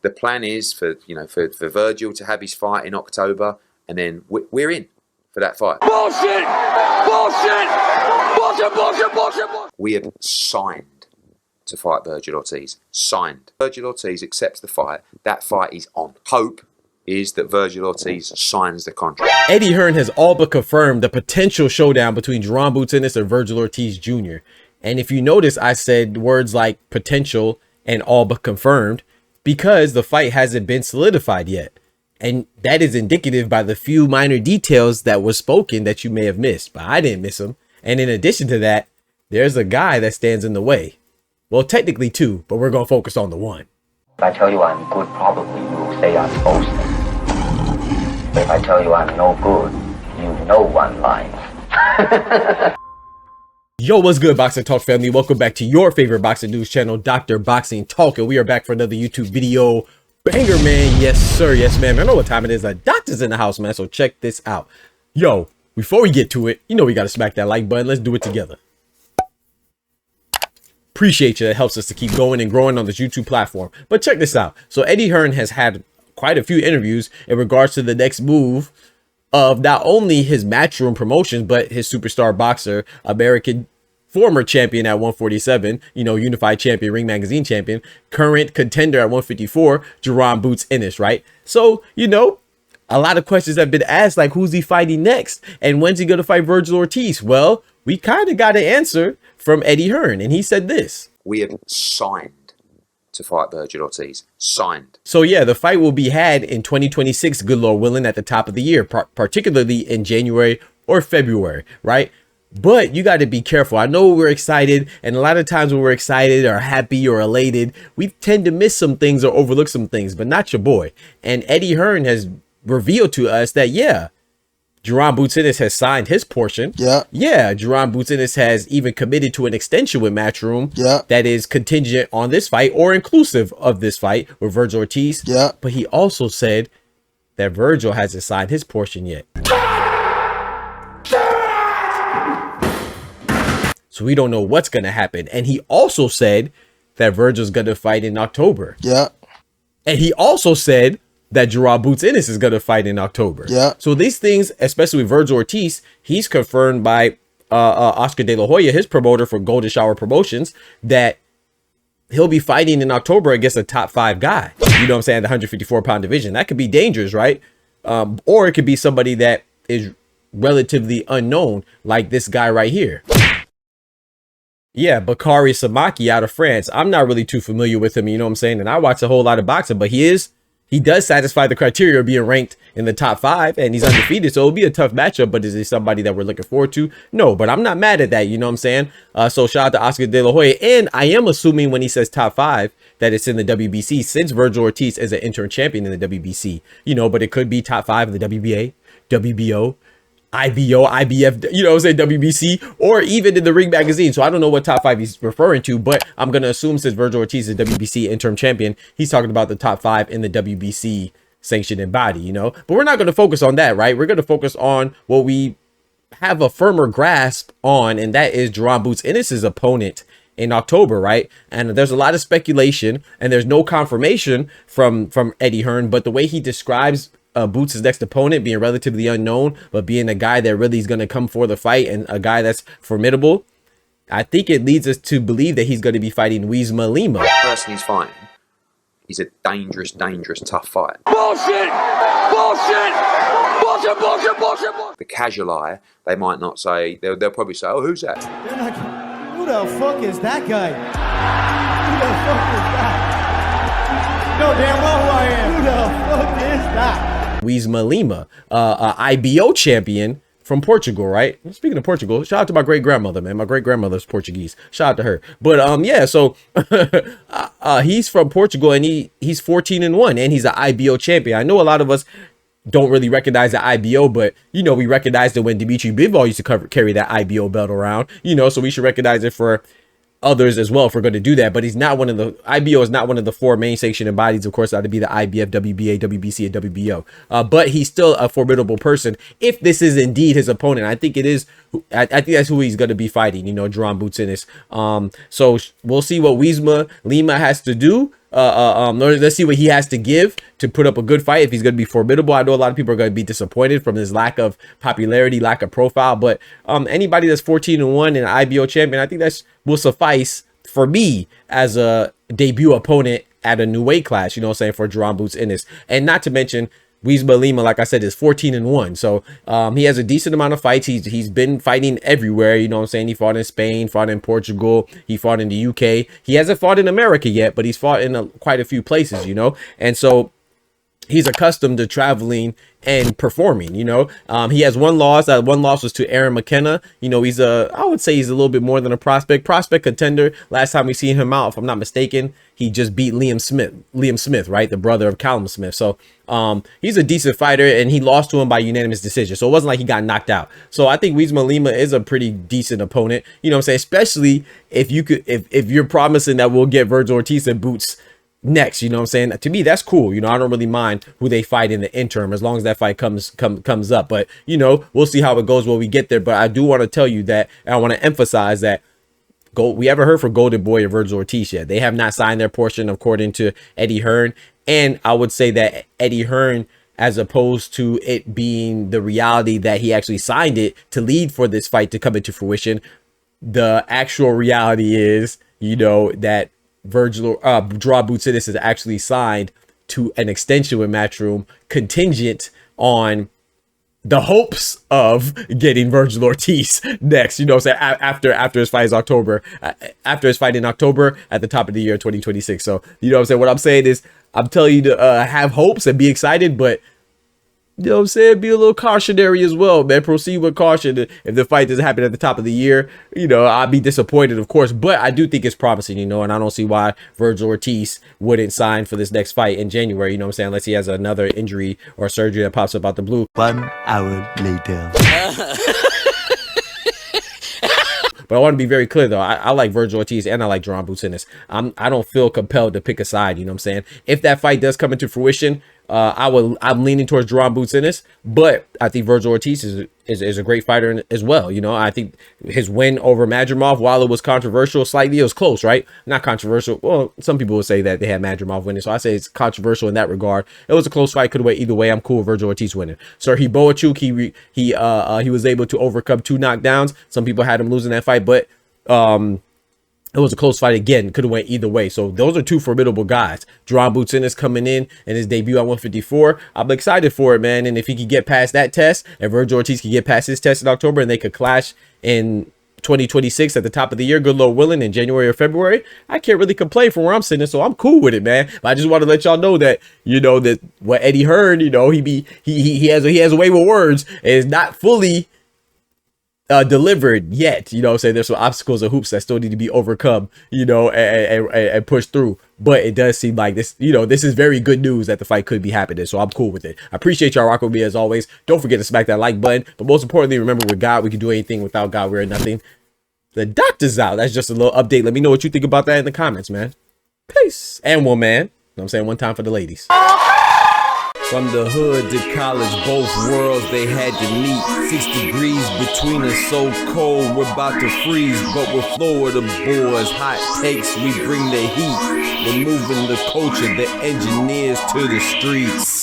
the plan is for Vergil to have his fight in October, and then we're in for that fight. Bullshit! Bullshit! Bullshit! Bullshit! Bullshit! Bullshit! We have signed to fight Vergil Ortiz. Signed. Vergil Ortiz accepts the fight. That fight is on. Hope is that Vergil Ortiz signs the contract. Eddie Hearn has all but confirmed the potential showdown between JARON Ennis and Vergil Ortiz Jr. And if you notice, I said words like potential and all but confirmed because the fight hasn't been solidified yet. And that is indicative by the few minor details that were spoken that you may have missed, but I didn't miss them. And in addition to that, there's a guy that stands in the way. Well, technically two, but we're going to focus on the one. If I tell you I'm good, probably you will say I'm boasting. But if I tell you I'm no good, you know one line. Yo, what's good, Boxing Talk family? Welcome back to your favorite boxing news channel, Dr. Boxing Talk, and we are back for another YouTube video. Banger, man. Yes, sir. Yes, ma'am. I know what time it is. The doctor's in the house, man, so check this out. Yo, before we get to it, you know we got to smack that like button. Let's do it together. Appreciate you. That helps us to keep going and growing on this YouTube platform. But check this out. So Eddie Hearn has had quite a few interviews in regards to the next move of not only his Matchroom Promotions, but his superstar boxer, American former champion at 147, unified champion, Ring Magazine champion, current contender at 154, JARON Boots Ennis, right? So, a lot of questions have been asked, like, who's he fighting next? And when's he going to fight Vergil Ortiz? Well, we kind of got an answer from Eddie Hearn, and he said this. We have signed to fight Vergil Ortiz. Signed. So yeah, the fight will be had in 2026, good Lord willing, at the top of the year, particularly in January or February, right? But you got to be careful. I know we're excited, and a lot of times when we're excited or happy or elated, we tend to miss some things or overlook some things, but not your boy. And Eddie Hearn has revealed to us that, yeah, JARON Boots Ennis has signed his portion. Yeah. JARON Boots Ennis has even committed to an extension with Matchroom. That is contingent on this fight or inclusive of this fight with Vergil Ortiz. But he also said that Vergil hasn't signed his portion yet. So we don't know what's going to happen. And he also said that Vergil's going to fight in October. And he also said that JARON Boots Ennis is going to fight in October. So these things, especially with Vergil Ortiz, he's confirmed by Oscar De La Hoya, his promoter for Golden Shower Promotions, that he'll be fighting in October against a top 5 guy. You know what I'm saying? The 154-pound division. That could be dangerous, right? Or it could be somebody that is relatively unknown, like this guy right here. Yeah, Bakary Samaki out of France. I'm not really too familiar with him, you know what I'm saying? And I watch a whole lot of boxing, but he does satisfy the criteria of being ranked in the top 5, and he's undefeated. So it'll be a tough matchup, but is he somebody that we're looking forward to? No, but I'm not mad at that. You know what I'm saying? So shout out to Oscar De La Hoya. And I am assuming when he says top 5 that it's in the WBC, since Vergil Ortiz is an interim champion in the WBC, but it could be top 5 in the WBA, WBO, IBO, IBF, you know what I'm saying, WBC, or even in the Ring Magazine. So I don't know what top 5 he's referring to, but I'm going to assume since Vergil Ortiz is WBC interim champion, he's talking about the top 5 in the WBC sanctioned body, But we're not going to focus on that, right? We're going to focus on what we have a firmer grasp on, and that is JARON Boots Ennis' opponent in October, right? And there's a lot of speculation, and there's no confirmation from Eddie Hearn, but the way he describes Boots' next opponent being relatively unknown, but being a guy that really is going to come for the fight and a guy that's formidable, I think it leads us to believe that he's going to be fighting Wisma Lima. The person he's fighting, he's a dangerous, tough fight. Bullshit! Bullshit! Bullshit! Bullshit! Bullshit! Bullshit! The casual eye, they might not say, they'll probably say, oh, who's that? They're not, who the fuck is that guy? Who the fuck is that? You know damn well who I am. Who the fuck is that? Wisma Lima, IBO champion from Portugal, right? Speaking of Portugal, shout out to my great grandmother, man. My great grandmother's Portuguese. Shout out to her. But yeah, so he's from Portugal, and he's 14-1, and he's an IBO champion. I know a lot of us don't really recognize the IBO, but we recognized it when Dimitri Bivol used to carry that IBO belt around. So we should recognize it for others as well if we're going to do that. But he's not one of the IBO is not one of the 4 main sanctioned bodies. Of course, that would be the IBF, WBA, WBC, and WBO. But he's still a formidable person if this is indeed his opponent. I think it is. I think that's who he's going to be fighting, JARON Boots Ennis. So we'll see what Wisma Lima has to do. let's see what he has to give to put up a good fight, if he's going to be formidable. I know a lot of people are going to be disappointed from his lack of popularity, lack of profile, but anybody that's 14-1 and an IBO champion, I think that will suffice for me as a debut opponent at a new weight class, you know what I'm saying, for Jaron Boots Ennis. And not to mention, Weisma Lima, like I said, is 14-1. So he has a decent amount of fights. He's been fighting everywhere. You know what I'm saying? He fought in Spain, fought in Portugal. He fought in the UK. He hasn't fought in America yet, but he's fought in quite a few places, you know? And so he's accustomed to traveling and performing, you know. He has one loss. That one loss was to Aaron McKenna. You know, I would say he's a little bit more than a prospect contender. Last time we seen him out, if I'm not mistaken, he just beat Liam Smith, right? The brother of Callum Smith. So he's a decent fighter, and he lost to him by unanimous decision. So it wasn't like he got knocked out. So I think Weisma Lima is a pretty decent opponent, you know what I'm saying? Especially if you're promising that we'll get Vergil Ortiz and Boots next, you know what I'm saying? To me, that's cool. You know, I don't really mind who they fight in the interim as long as that fight comes up. But, you know, we'll see how it goes when we get there. But I do want to tell you that, and I want to emphasize that we haven't heard from Golden Boy or Vergil Ortiz yet. They have not signed their portion according to Eddie Hearn. And I would say that Eddie Hearn, as opposed to it being the reality that he actually signed it to lead for this fight to come into fruition, the actual reality is, you know, that Jaron Boots Ennis is actually signed to an extension with Matchroom contingent on the hopes of getting Vergil Ortiz next, you know what I'm saying, after his fight is October, after his fight in October at the top of the year 2026. So, you know what I'm saying? What I'm saying is, I'm telling you to have hopes and be excited, but you know what I'm saying, be a little cautionary as well, man. Proceed with caution. If the fight doesn't happen at the top of the year, you know, I'd be disappointed, of course, but I do think it's promising, you know, and I don't see why Vergil Ortiz wouldn't sign for this next fight in January, you know what I'm saying, unless he has another injury or surgery that pops up out the blue. 1 hour later. But I want to be very clear, though. I like Vergil Ortiz and I like Jaron Boots Ennis. I don't feel compelled to pick a side, you know what I'm saying? If that fight does come into fruition, I'm leaning towards Jaron Boots Ennis, but I think Vergil Ortiz is a great fighter as well. You know, I think his win over Madrimov, while it was controversial slightly, it was close, right? Not controversial. Well, some people would say that they had Madrimov winning, so I say it's controversial in that regard. It was a close fight, could have went either way. I'm cool with Vergil Ortiz winning. Serhii Boachuk, he was able to overcome 2 knockdowns. Some people had him losing that fight, but it was a close fight again. Could have went either way. So those are 2 formidable guys. Jaron Boots Ennis coming in his debut at 154. I'm excited for it, man. And if he could get past that test, and Vergil Ortiz could get past his test in October, and they could clash in 2026 at the top of the year, good Lord willing, in January or February, I can't really complain from where I'm sitting. So I'm cool with it, man. But I just want to let y'all know that, you know, that what Eddie Hearn, you know, he has a way with words, and is not fully delivered yet. You know what I'm saying? There's some obstacles and hoops that still need to be overcome, you know, and pushed through. But it does seem like this, you know, this is very good news that the fight could be happening. So I'm cool with it. I appreciate y'all rocking with me as always. Don't forget to smack that like button. But most importantly, remember, with God, we can do anything. Without God, we're nothing. The doctor's out. That's just a little update. Let me know what you think about that in the comments, man. Peace. And one man. You know what I'm saying? One time for the ladies. From the hood to college, both worlds they had to meet. 6 degrees between us, so cold we're about to freeze. But we're Florida boys, hot takes, we bring the heat. We're moving the culture, the engineers to the streets.